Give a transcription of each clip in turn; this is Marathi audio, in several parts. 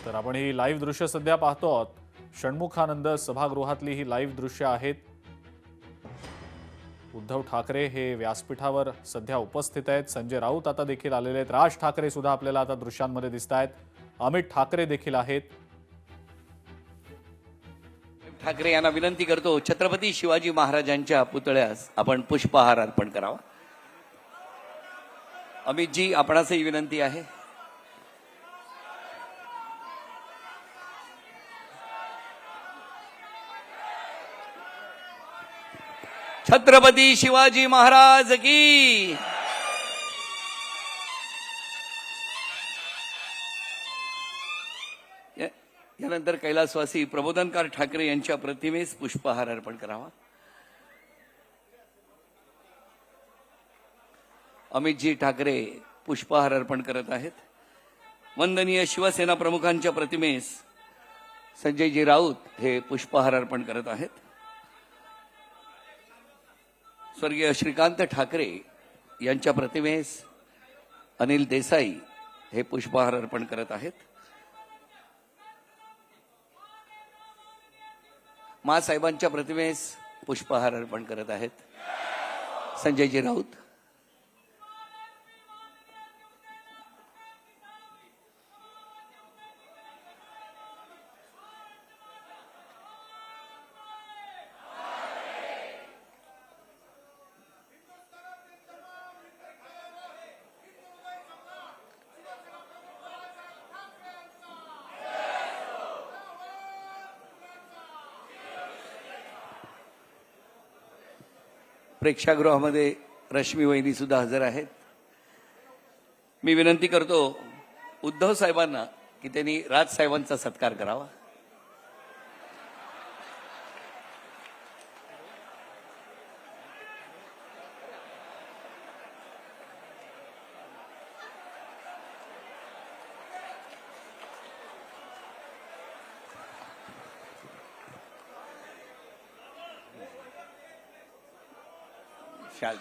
तर आपण ही लाईव्ह दृश्य सध्या पाहतो आहोत. षण्मुखानंद सभागृहातली ही लाईव्ह दृश्य आहेत. उद्धव ठाकरे हे व्यासपीठावर सध्या उपस्थित आहेत. संजय राऊत आता देखील आलेले आहेत. राज ठाकरे सुद्धा आपल्याला आता दृश्यांमध्ये दिसत आहेत. अमित ठाकरे देखील आहेत. ठाकरे यांना विनंती करतो, छत्रपती शिवाजी महाराजांच्या पुतळ्यास आपण पुष्पहार अर्पण करावा. अमितजी, आपणासही विनंती आहे. छत्रपती शिवाजी महाराज की. यानंतर कैलासवासी प्रबोधनकार ठाकरे यांच्या प्रतिमेस पुष्पहार अर्पण करावा. अमितजी ठाकरे पुष्पहार अर्पण करत आहेत. वंदनीय शिवसेना प्रमुखांच्या प्रतिमेस संजयजी राऊत हे पुष्पहार अर्पण करत आहेत. स्वर्गीय श्रीकांत ठाकरे यांच्या प्रतिमेस अनिल देसाई हे पुष्पहार अर्पण करत आहेत. माँसाहेबांच्या प्रतिमेस पुष्पहार अर्पण करत आहेत संजयजी राऊत. प्रेक्षागृहामध्ये रश्मी वहिनी सुद्धा हजर आहेत. मी विनंती करतो उद्धव साहेबांना की त्यांनी राज साहेबांचा सत्कार करावा. शाल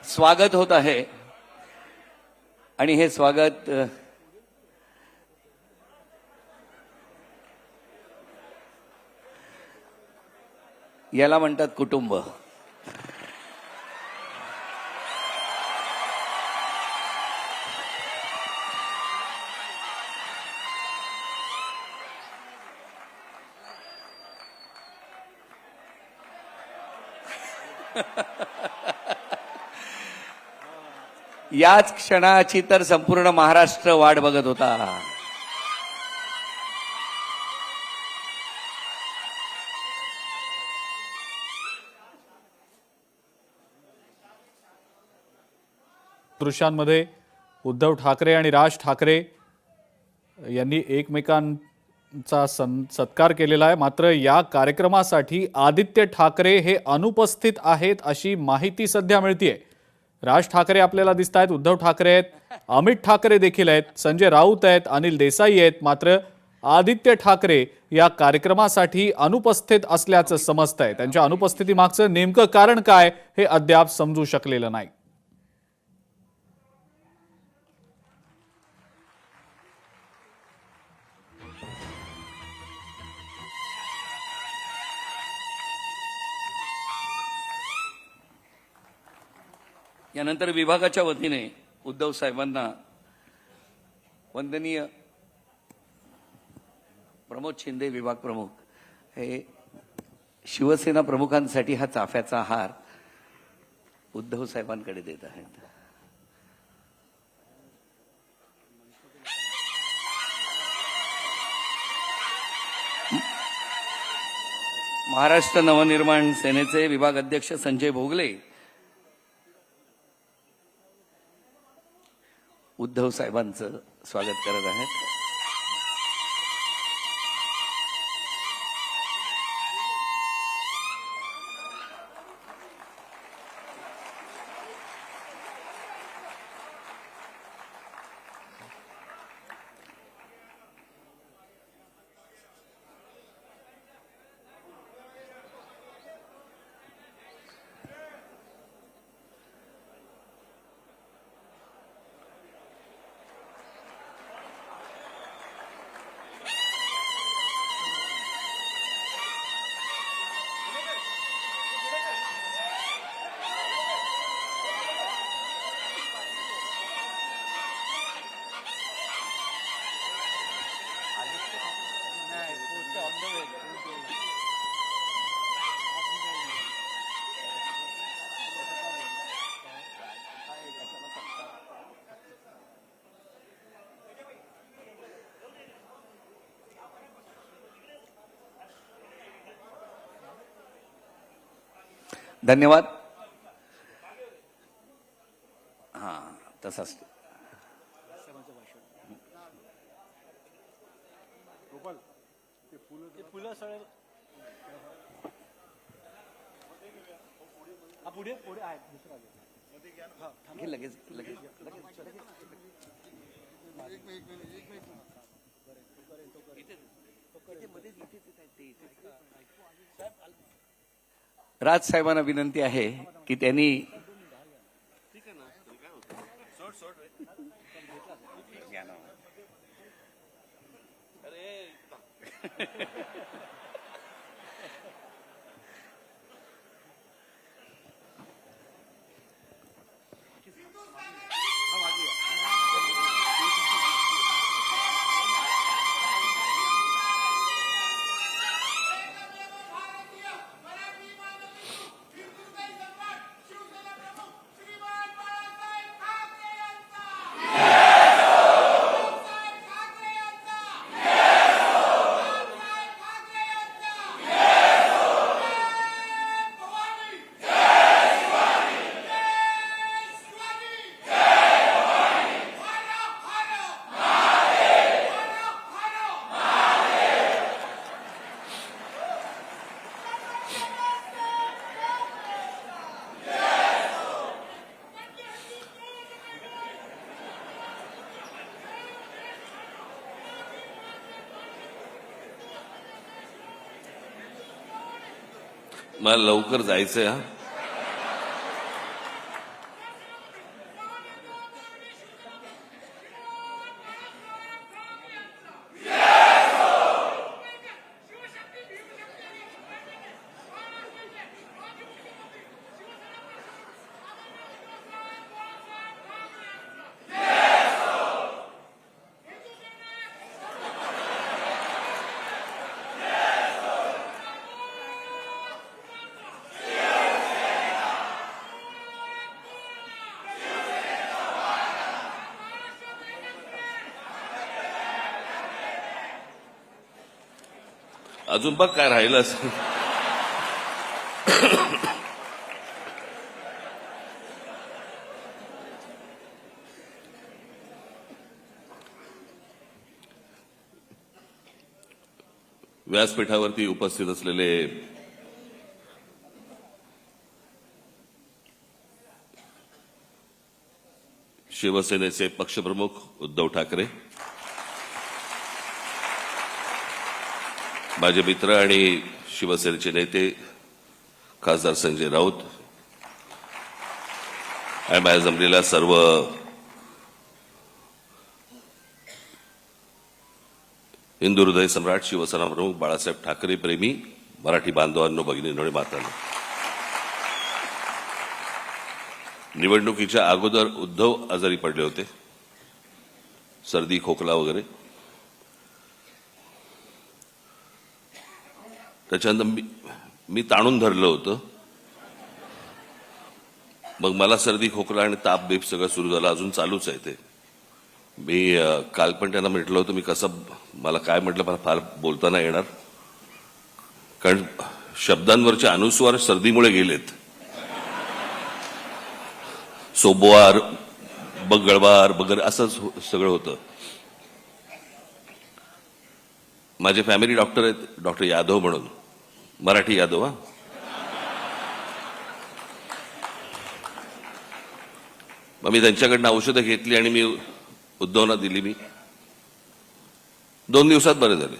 स्वागत होत आहे आणि हे स्वागत याला म्हणतात कुटुंब. याच क्षणाची तर संपूर्ण महाराष्ट्र वाट बघत होता. दृश्यांमध्ये उद्धव ठाकरे आणि राज ठाकरे यांनी एकमेकांचा सत्कार केलेला आहे. मात्र या कार्यक्रमासाठी आदित्य ठाकरे हे अनुपस्थित आहेत अशी माहिती सध्या मिळतेय. राज ठाकरे आपल्याला दिसत आहेत, उद्धव ठाकरे आहेत, अमित ठाकरे देखील आहेत, संजय राऊत आहेत, अनिल देसाई आहेत. मात्र आदित्य ठाकरे या कार्यक्रमासाठी अनुपस्थित असल्याचं समजतंय. त्यांच्या अनुपस्थितीमागचं नेमकं कारण काय हे अद्याप समजू शकलेलं नाही. यानंतर विभागाच्या वतीने उद्धव साहेबांना वंदनीय प्रमोद शिंदे विभाग प्रमुख हे शिवसेना प्रमुखांसाठी हा चाफ्याचा हार उद्धव साहेबांकडे देत आहेत. महाराष्ट्र नवनिर्माण सेनेचे विभाग अध्यक्ष संजय भोगले उद्धव साहेबांचं स्वागत करत आहेत. धन्यवाद. हां तसाच. घे लगेच लगेच राज साहेबांना विनंती आहे की त्यांनी मला लवकर जायचंय. हा अजून बघ काय राहिलं असं. व्यासपीठावरती उपस्थित असलेले शिवसेनेचे पक्षप्रमुख उद्धव ठाकरे, माझे मित्र आणि शिवसेनेचे नेते खासदार संजय राऊत आणि माझ्या जमलेल्या सर्व हिंदू हृदय सम्राट शिवसेना प्रमुख बाळासाहेब ठाकरे प्रेमी मराठी बांधवांनो, भगिनींनो आणि मातांनो, निवडणुकीच्या अगोदर उद्धव आजारी पडले होते, सर्दी खोकला वगैरे. त्याच्यानंतर मी ताणून धरलं होतं. मग मला सर्दी खोकला आणि ताप बीप सगळं सुरू झालं. अजून चालूच आहे ते. मी काल पण त्यांना म्हटलं होतं मी कसं, मला काय म्हटलं, मला फार बोलता नाही येणार कारण शब्दांवरचे अनुस्वार सर्दीमुळे गेलेत. सोबवार, बगळवार वगैरे असं सगळं होतं. माझे फॅमिली डॉक्टर आहेत, डॉक्टर यादव म्हणून, मराठी यादव. हा मग मी त्यांच्याकडनं औषधं घेतली आणि मी उद्धवना दिली. मी 2 दिवसात बरे झाले.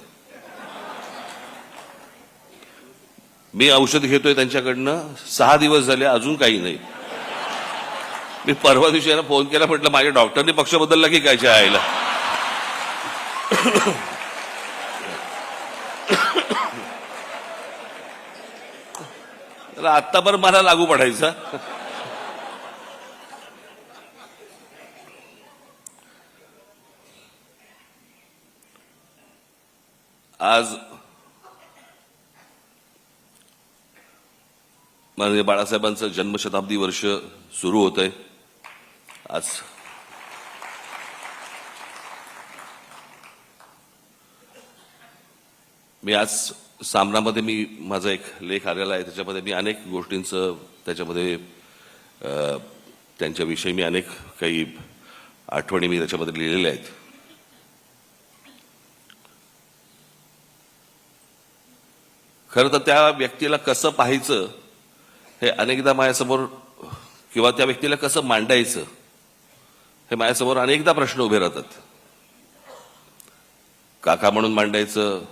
मी औषध घेतोय त्यांच्याकडनं 6 दिवस झाले, अजून काही नाही. मी परवा दिवशी यांना फोन केला, म्हटलं माझ्या डॉक्टरने पक्ष बदलला की काय आईला. आत्ता पण मला लागू पडायचा. आज माननीय बाळासाहेबांचं जन्मशताब्दी वर्ष सुरू होत आहे. आज मी सामनामध्ये मी माझा एक लेख आलेला आहे, त्याच्यामध्ये मी अनेक गोष्टींचं त्याच्यामध्ये त्यांच्याविषयी मी अनेक काही आठवणी मी त्याच्यामध्ये लिहिलेल्या आहेत. खरं तर त्या व्यक्तीला कसं पाहायचं हे अनेकदा माझ्यासमोर, किंवा त्या व्यक्तीला कसं मांडायचं हे माझ्यासमोर अनेकदा प्रश्न उभे राहतात. काका म्हणून मांडायचं,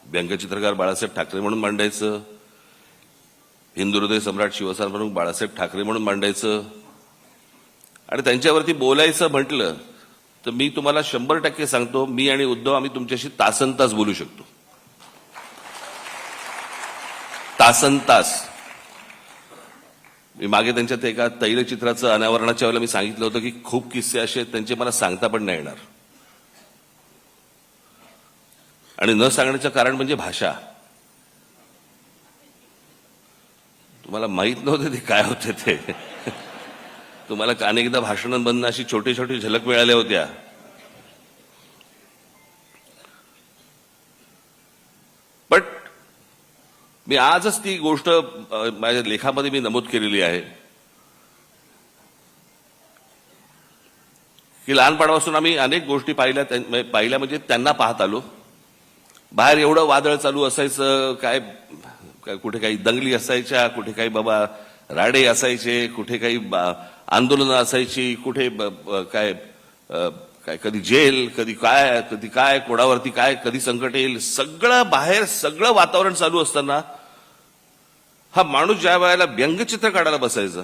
व्यंगचित्रकार बाळासाहेब ठाकरे म्हणून मांडायचं, हिंदू हृदय सम्राट शिवसेना म्हणून बाळासाहेब ठाकरे म्हणून मांडायचं, आणि त्यांच्यावरती बोलायचं म्हटलं तर मी तुम्हाला 100% सांगतो, मी आणि उद्धव आम्ही तुमच्याशी तासनतास बोलू शकतो. तासनतास. मी मागे त्यांच्या ते एका तैलचित्राचं अनावरणाच्या वेळेला मी सांगितलं होतं की खूप किस्से असे आहेत त्यांचे मला सांगता पण नाही येणार. आणि न सांगण्याचं कारण म्हणजे भाषा. तुम्हाला माहित नव्हते ते काय होते ते. तुम्हाला अनेकदा भाषणांमधून अशी छोटी छोटी झलक मिळाल्या होत्या. पण मी आजच ती गोष्ट माझ्या लेखामध्ये मी नमूद केलेली आहे की लहानपणापासून आम्ही अनेक गोष्टी पाहिल्या म्हणजे त्यांना पाहत आलो. बाहेर एवढं वादळ चालू असायचं, काय कुठे काही दंगली असायच्या, कुठे काही बाबा राडे असायचे, कुठे काही आंदोलनं असायची, कुठे काय काय कधी जेल, कधी काय कोणावरती काय कधी संकट येईल, सगळं बाहेर सगळं वातावरण चालू असताना हा माणूस ज्या वेळेला व्यंगचित्र काढायला बसायचा,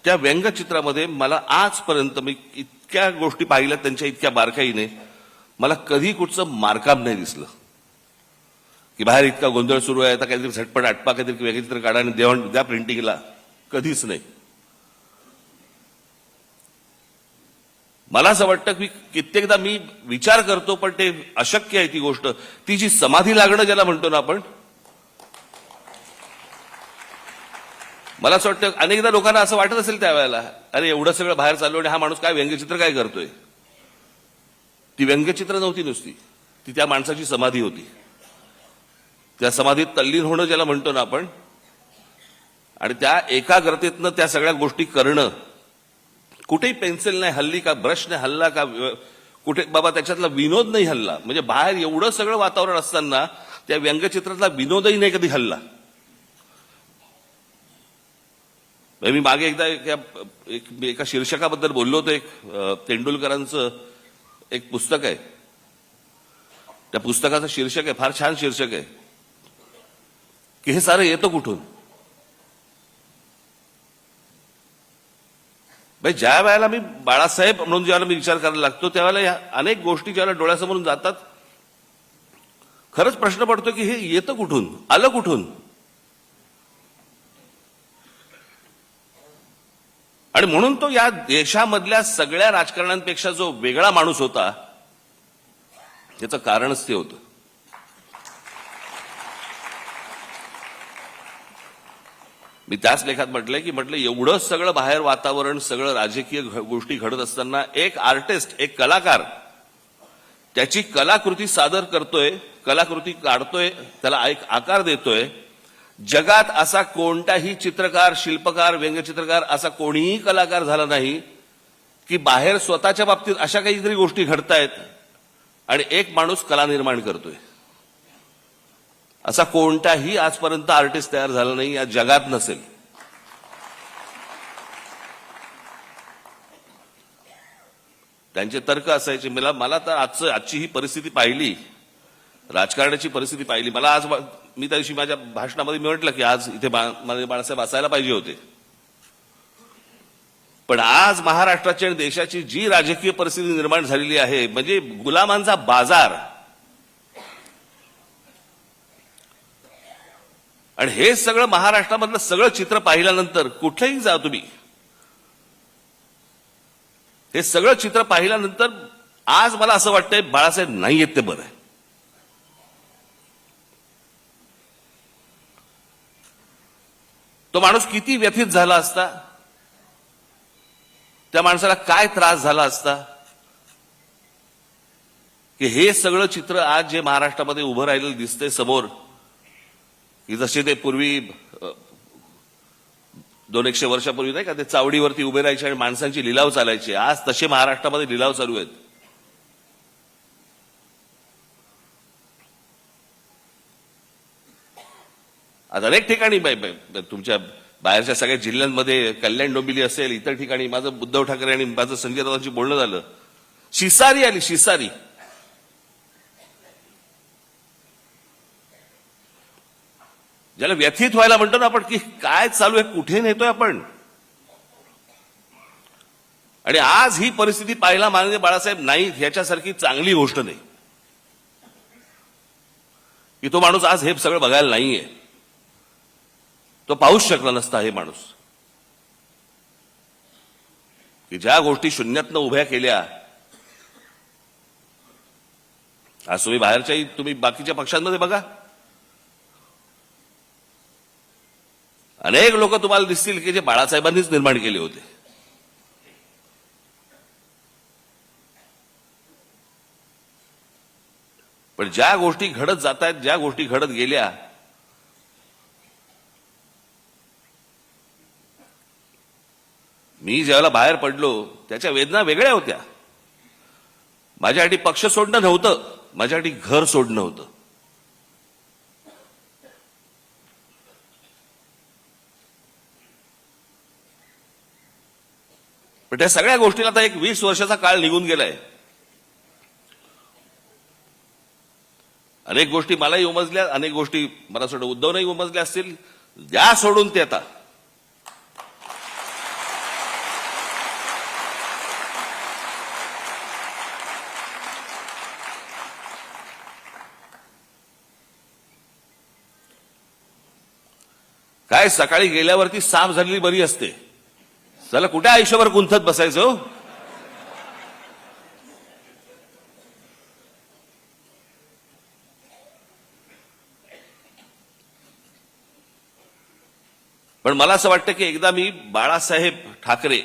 त्या व्यंगचित्रामध्ये मला आजपर्यंत मी इतक्या गोष्टी पाहिल्या त्यांच्या इतक्या बारकाईने, मला कधी कुठचं मारकाम नाही दिसलं की बाहेर इतका गोंधळ सुरू आहे आता काहीतरी झटपट आटपा काहीतरी व्यंगचित्र काढा आणि द्या प्रिंटिंगला. कधीच नाही. मला असं वाटतं की कित्येकदा मी विचार करतो पण ते अशक्य आहे ती गोष्ट. ती जी समाधी लागणं ज्याला म्हणतो ना आपण, मला असं वाटतं अनेकदा लोकांना असं वाटत असेल त्यावेळेला, अरे एवढं सगळं बाहेर चालू आणि हा माणूस काय व्यंगचित्र काय करतोय. ती व्यंगचित्र नव्हती नुसती, ती त्या माणसाची समाधी होती. त्या समाधीत तल्लीन होणं ज्याला म्हणतो ना आपण, आणि त्या एकाग्रतेतनं त्या सगळ्या गोष्टी करणं. कुठेही पेन्सिल नाही हल्ली का, ब्रश नाही हल्ला का, कुठे बाबा त्याच्यातला विनोद नाही हल्ला. म्हणजे बाहेर एवढं सगळं वातावरण असताना त्या व्यंगचित्रातला विनोदही नाही कधी हल्ला. मी मागे एकदा एका शीर्षकाबद्दल बोललो होतो. एक तेंडुलकरांचं एक पुस्तक आहे, त्या पुस्तकाचं शीर्षक आहे, फार छान शीर्षक आहे की हे सारं येतं कुठून. भाई ज्या वेळेला मी बाळासाहेब म्हणून ज्यावेळेला मी विचार करायला लागतो त्यावेळेला या अनेक गोष्टी ज्यावेळेला डोळ्यासमोरून जातात, खरंच प्रश्न पडतो की हे येतं कुठून, आलं कुठून. आणि म्हणून तो या देशामधल्या सगळ्या राजकारण्यांपेक्षा जो वेगळा माणूस होता, त्याचं कारणच ते होतं. मी त्याच लेखात म्हटलं एवढं सगळं बाहेर वातावरण, सगळं राजकीय गोष्टी घडत असताना एक आर्टिस्ट, एक कलाकार त्याची कलाकृती सादर करतोय, कलाकृती काढतोय, त्याला एक आकार देतोय. जगात असा कोणताही चित्रकार, शिल्पकार, व्यंगचित्रकार असा कोणीही कलाकार झाला नाही की बाहेर स्वतःच्या बाबतीत अशा काहीतरी गोष्टी घडतायत आणि एक माणूस कला निर्माण करतोय. असा कोणताही आजपर्यंत आर्टिस्ट तयार झाला नाही, या जगात नसेल. त्यांचे तर्क असायचे. मला तर आजची ही परिस्थिती पाहिली, राजकारणाची परिस्थिती पाहिली. मला आज मी त्या दिवशी माझ्या भाषणामध्ये मी म्हटलं की आज इथे बाळासाहेब असायला पाहिजे होते. पण आज महाराष्ट्राची आणि देशाची जी राजकीय परिस्थिती निर्माण झालेली आहे, म्हणजे गुलामांचा बाजार, आणि हे सगळं महाराष्ट्रामधलं सगळं चित्र पाहिल्यानंतर कुठेही जा तुम्ही, हे सगळं चित्र पाहिल्यानंतर आज मला असं वाटतंय बाळासाहेब नाही येत ते बरं आहे. तो माणूस किती व्यथित झाला असता, त्या माणसाला काय त्रास झाला असता की हे सगळं चित्र आज जे महाराष्ट्रामध्ये उभं राहिलेलं दिसतंय समोर, की जसे ते पूर्वी 200-100 वर्षापूर्वी नाही का ते चावडीवरती उभे राहायचे आणि माणसांची लिलाव चालायचे, आज तसे महाराष्ट्रामध्ये लिलाव चालू आहेत. आज अनेक ठिकाणी तुमच्या बाहेरच्या सगळ्या जिल्ह्यांमध्ये, कल्याण डोंबिवली असेल, इतर ठिकाणी माझं उद्धव ठाकरे आणि माझं संजय राऊतांशी बोलणं झालं. शिसारी आली, शिसारी. ज्याला व्यथित व्हायला म्हणतो ना आपण, की काय चालू आहे, कुठे नेतोय आपण. आणि आज ही परिस्थिती पाहायला माननीय बाळासाहेब नाईक ह्याच्यासारखी चांगली गोष्ट नाही, की तो माणूस आज हे सगळं बघायला नाहीये. तो पाहूच शकला नसता हे माणूस, की ज्या गोष्टी शून्यातनं उभ्या केल्या. आज तुम्ही बाहेरच्याही, तुम्ही बाकीच्या पक्षांमध्ये बघा, अनेक लोक तुम्हाला दिसतील की जे बाळासाहेबांनीच निर्माण केले होते. पण ज्या गोष्टी घडत जात आहेत, ज्या गोष्टी घडत गेल्या, मी ज्यावेळेला बाहेर पडलो त्याच्या वेदना वेगळ्या होत्या. माझ्यासाठी पक्ष सोडणं नव्हतं, माझ्यासाठी घर सोडणं होतं. पण त्या सगळ्या गोष्टीला आता एक 20 वर्षाचा काळ निघून गेलाय. अनेक गोष्टी मलाही उमजल्या, अनेक गोष्टी मला सोडून उद्धवनंही उमजल्या असतील. द्या सोडून ते आता. काय सकाळी गेल्यावरती साफ झालेली बरी असते. चला कुठे आयुष्यभर गुंतत बसायचं हो. पण मला असं वाटतं की एकदा मी बाळासाहेब ठाकरे,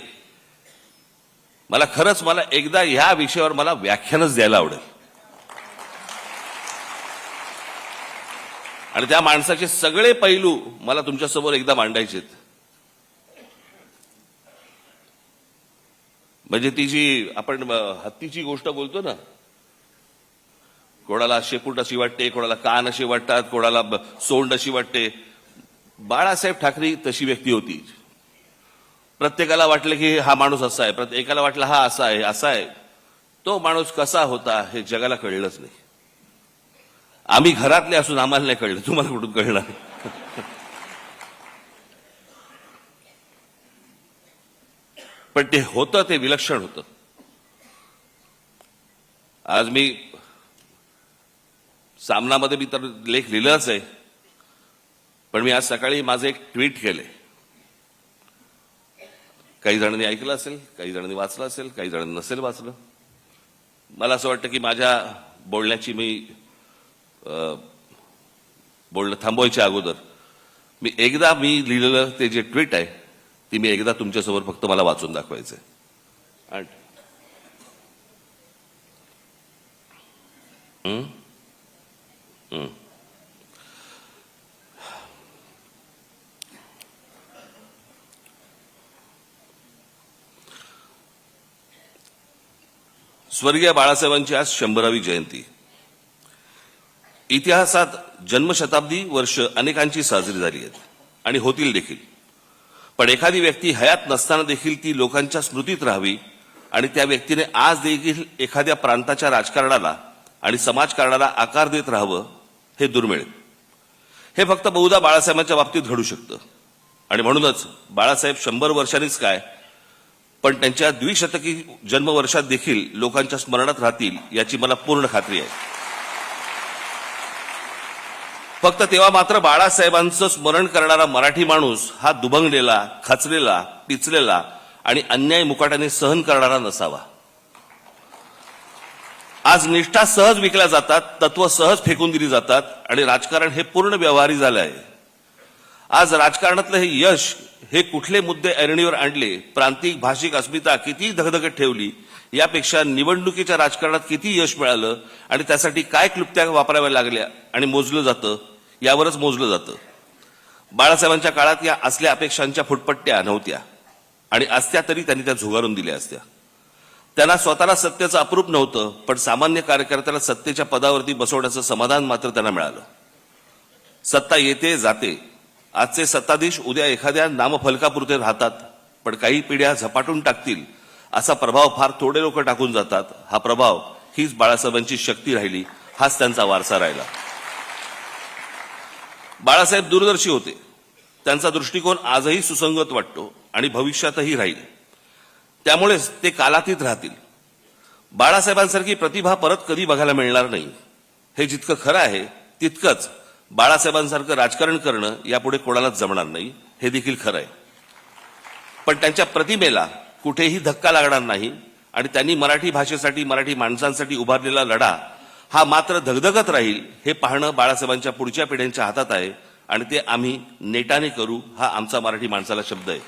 मला एकदा ह्या विषयावर मला व्याख्यानच द्यायला आवडेल. आणि त्या माणसाचे सगळे पैलू मला तुमच्यासमोर एकदा मांडायचे. म्हणजे ती जी आपण हत्तीची गोष्ट बोलतो ना, कोणाला शेपूट अशी वाटते, कोणाला कान अशी वाटतात, कोणाला सोंड अशी वाटते. बाळासाहेब ठाकरे तशी व्यक्ती होती. प्रत्येकाला वाटलं की हा माणूस असा आहे, प्रत्येकाला वाटलं हा असा आहे, असा आहे. तो माणूस कसा होता हे जगाला कळलंच नाही. आम्ही घरातले असून आम्हाला नाही कळलं, तुम्हाला कुठून कळणार. पण ते होतं, ते विलक्षण होतं. आज मी सामनामध्ये मी तर लेख लिहिलाच आहे, पण मी आज सकाळी माझं एक ट्विट केले. काही जणांनी ऐकलं असेल, काही जणांनी वाचलं असेल, काही जणांनी नसेल वाचलं. मला असं वाटतं की माझ्या बोलण्याची बोलणं थांबवायच्या अगोदर मी लिहिलेलं ते जे ट्विट आहे ती मी एकदा तुमच्यासमोर फक्त मला वाचून दाखवायचंय. स्वर्गीय बाळासाहेबांची आज 100वी जयंती. इतिहासात जन्मशताब्दी वर्ष अनेकांची साजरी झाली आहेत आणि होतील देखील. पण एखादी व्यक्ती हयात नसताना देखील ती लोकांच्या स्मृतीत राहावी आणि त्या व्यक्तीने आज देखील एखाद्या प्रांताच्या राजकारणाला आणि समाजकारणाला आकार देत राहावं, हे दुर्मिळ. हे फक्त बहुधा बाळासाहेबांच्या बाबतीत घडू शकतं. आणि म्हणूनच बाळासाहेब 100 वर्षांनीच काय, पण त्यांच्या द्विशतकी जन्मवर्षात देखील लोकांच्या स्मरणात राहतील याची मला पूर्ण खात्री आहे. फक्त तेव्हा मात्र बाळासाहेबांचं स्मरण करणारा मराठी माणूस हा दुभंगलेला, खचलेला, पिचलेला आणि अन्याय मुकाट्याने सहन करणारा नसावा. आज निष्ठा सहज विकल्या जातात, तत्व सहज फेकून दिली जातात आणि राजकारण हे पूर्ण व्यवहारी झालं आहे. आज राजकारणातलं हे यश, हे कुठले मुद्दे ऐरणीवर आणले, प्रांतिक भाषिक अस्मिता किती धगधगत ठेवली, यापेक्षा निवडणुकीच्या राजकारणात किती यश मिळालं आणि त्यासाठी काय क्लुप्त्या वापराव्या लागल्या आणि मोजलं जातं यावरच मोजलं जातं. बाळासाहेबांच्या काळात या असल्या अपेक्षांच्या फुटपट्ट्या नव्हत्या आणि असत्या तरी त्यांनी त्या झुगारून दिल्या असत्या. त्यांना स्वतःला सत्तेचं अप्रूप नव्हतं, पण सामान्य कार्यकर्त्याला सत्तेच्या पदावरती बसवण्याचं समाधान मात्र त्यांना मिळालं. सत्ता येते जाते. आजचे सत्ताधीश उद्या एखाद्या नामफलकापुरते राहतात, पण काही पिढ्या झपाटून टाकतील असा प्रभाव फार थोडे लोक टाकून जातात. हा प्रभाव हीच बाळासाहेबांची शक्ती राहिली, हाच त्यांचा वारसा राहिला. बाळासाहेब दूरदर्शी होते. त्यांचा दृष्टिकोन आजही सुसंगत वाटतो आणि भविष्यातही राहील. त्यामुळेच ते कालातीत राहतील. बाळासाहेबांसारखी प्रतिभा परत कधी बघायला मिळणार नाही. हे जितकं खरं आहे तितकंच बाळासाहेबांसारखं राजकारण करणं यापुढे कोणालाच जमणार नाही, हे देखील खरं आहे. पण त्यांच्या प्रतिमेला कुठेही धक्का लागणार नाही आणि त्यांनी मराठी भाषेसाठी, मराठी माणसांसाठी उभारलेला लढा हा मात्र धगधगत राहील. हे पाहणं बाळासाहेबांच्या पुढच्या पिढ्यांच्या हातात आहे आणि ते आम्ही नेटाने करू, हा आमचा मराठी माणसाला शब्द आहे.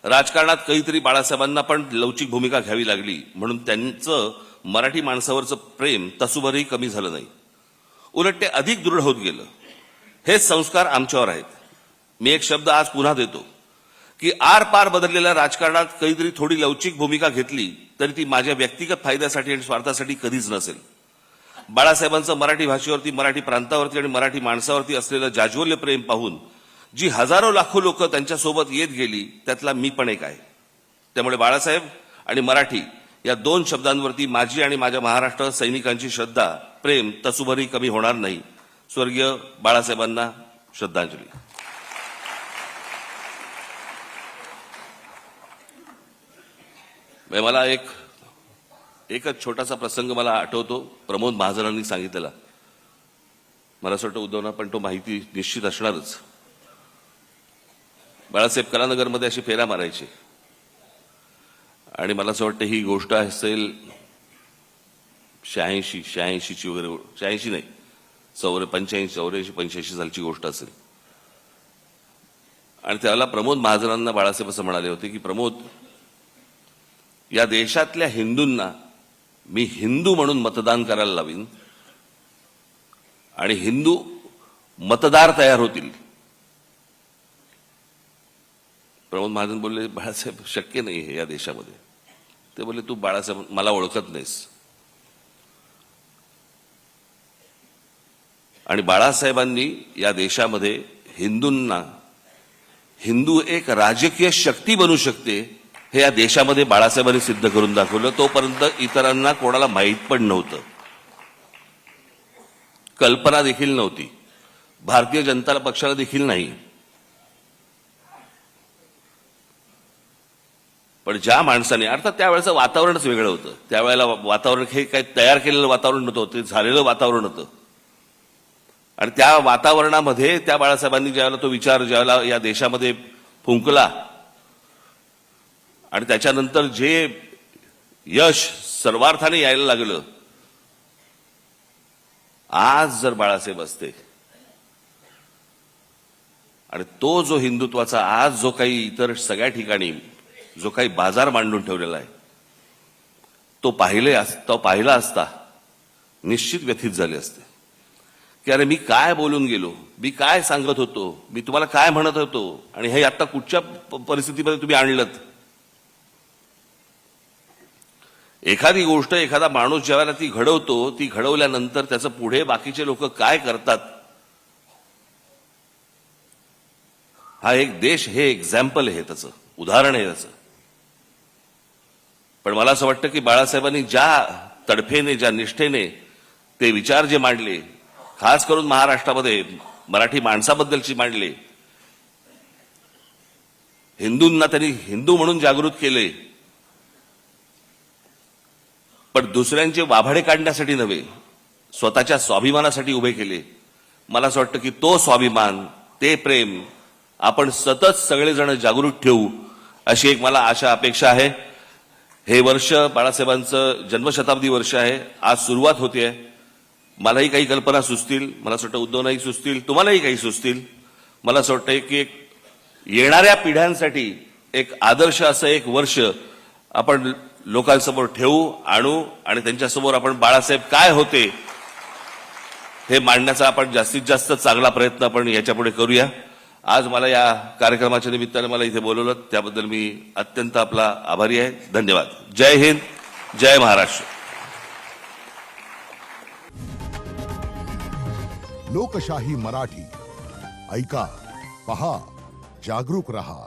राजकारणात कधीतरी बाळासाहेबांना पण लवचिक भूमिका घ्यावी लागली, म्हणून त्यांचं मराठी माणसावरचं प्रेम तसूभरही कमी झालं नाही, उलट ते अधिक दृढ होत गेलं. हेच संस्कार आमच्यावर आहेत. मी एक शब्द आज पुन्हा देतो की आरपार बदललेल्या राजकारणात कधीतरी थोडी लवचिक भूमिका घेतली तरी ती माझ्या व्यक्तिगत फायद्यासाठी आणि स्वार्थासाठी कधीच नसेल. बाळासाहेबांचं मराठी भाषेवरती, मराठी प्रांतावरती आणि मराठी माणसावरती असलेलं जाज्वल्य प्रेम पाहून जी हजारो लाखो लोक त्यांच्यासोबत येत गेली त्यातला मी पण एक आहे. त्यामुळे बाळासाहेब आणि मराठी या दोन शब्दांवरती माझी आणि माझ्या महाराष्ट्र सैनिकांची श्रद्धा, प्रेम तसूभरही कमी होणार नाही. स्वर्गीय बाळासाहेबांना श्रद्धांजली. मला एकच छोटासा प्रसंग मला आठवतो, प्रमोद महाजनांनी सांगितलेला. मला असं वाटतं उद्धवना पण तो माहिती निश्चित असणारच. बाळासाहेब कलानगरमध्ये अशी फेऱ्या मारायचे आणि मला असं वाटतं ही गोष्ट असेल 86ची वगैरे, 86 नाही, 85 सालची गोष्ट असेल. आणि त्यावेळेला प्रमोद महाजनांना बाळासाहेब असं म्हणाले होते की प्रमोद, या देशातल्या हिंदूंना मी हिंदू म्हणून मतदान करायला लावीन आणि हिंदू मतदार तयार होतील. प्रमोद महाजन बोलले, बाळासाहेब शक्य नाही हे या देशामध्ये. ते बोलले, तू बाळासाहेब मला ओळखत नाहीस. आणि बाळासाहेबांनी या देशामध्ये हिंदूंना, हिंदू एक राजकीय शक्ती बनू शकते हे या देशामध्ये बाळासाहेबांनी सिद्ध करून दाखवलं. तोपर्यंत इतरांना कोणाला माहीत पण नव्हतं, कल्पना देखील नव्हती, भारतीय जनता पक्षाला देखील नाही. पण ज्या माणसाने, अर्थात त्यावेळेचं वातावरणच वेगळं होतं. त्यावेळेला वातावरण हे काही तयार केलेलं वातावरण नव्हतं, ते झालेलं वातावरण होतं. आणि त्या वातावरणामध्ये त्या बाळासाहेबांनी ज्यावेळेला तो विचार ज्यावेळेला या देशामध्ये फुंकला आणि त्याच्यानंतर जे यश सर्वार्थाने यायला लागलं, आज जर बाळासाहेब असते आणि तो जो हिंदुत्वाचा आज जो काही इतर सगळ्या ठिकाणी जो काही बाजार मांडून ठेवलेला आहे तो पाहिला असता निश्चित व्यथित झाले असते की अरे मी काय बोलून गेलो, मी काय सांगत होतो, मी तुम्हाला काय म्हणत होतो आणि हे आता कुठच्या परिस्थितीमध्ये तुम्ही आणलत. एखादी गोष्ट, एखादा माणूस ज्यावेळेला ती घडवतो, ती घडवल्यानंतर त्याचं पुढे बाकीचे लोक काय करतात, हा एक देश, हे एक्झाम्पल आहे, त्याचं उदाहरण आहे त्याचं. पण मला असं वाटतं की बाळासाहेबांनी ज्या तडफेने, ज्या निष्ठेने ते विचार जे मांडले, खास करून महाराष्ट्रामध्ये मराठी माणसाबद्दलची मांडले, हिंदूंना त्यांनी हिंदू म्हणून जागृत केले, पण दुसऱ्यांचे वाभाडे काढण्यासाठी नव्हे, स्वतःच्या स्वाभिमानासाठी उभे केले. मला असं वाटतं की तो स्वाभिमान, ते प्रेम आपण सतत सगळेजण जागृत ठेवू, अशी एक मला आशा, अपेक्षा आहे. हे वर्ष बाळासाहेबांचं जन्मशताब्दी वर्ष आहे. आज सुरुवात होते. मलाही काही कल्पना सुचतील, मला असं वाटतं उद्धवनाही सुचतील, तुम्हालाही काही सुचतील. मला असं वाटतं की येणाऱ्या पिढ्यांसाठी एक आदर्श असं एक वर्ष आपण लोकांसमोर ठेवू, आणू आणि त्यांच्यासमोर आपण बाळासाहेब काय होते हे मांडण्याचा आपण जास्तीत जास्त चांगला प्रयत्न आपण याच्यापुढे करूया. आज मला या कार्यक्रमाच्या निमित्ताने मला इथे बोलवलं त्याबद्दल मी अत्यंत आपला आभारी आहे. धन्यवाद. जय हिंद, जय महाराष्ट्र. लोकशाही मराठी ऐका, पहा, जागरूक रहा.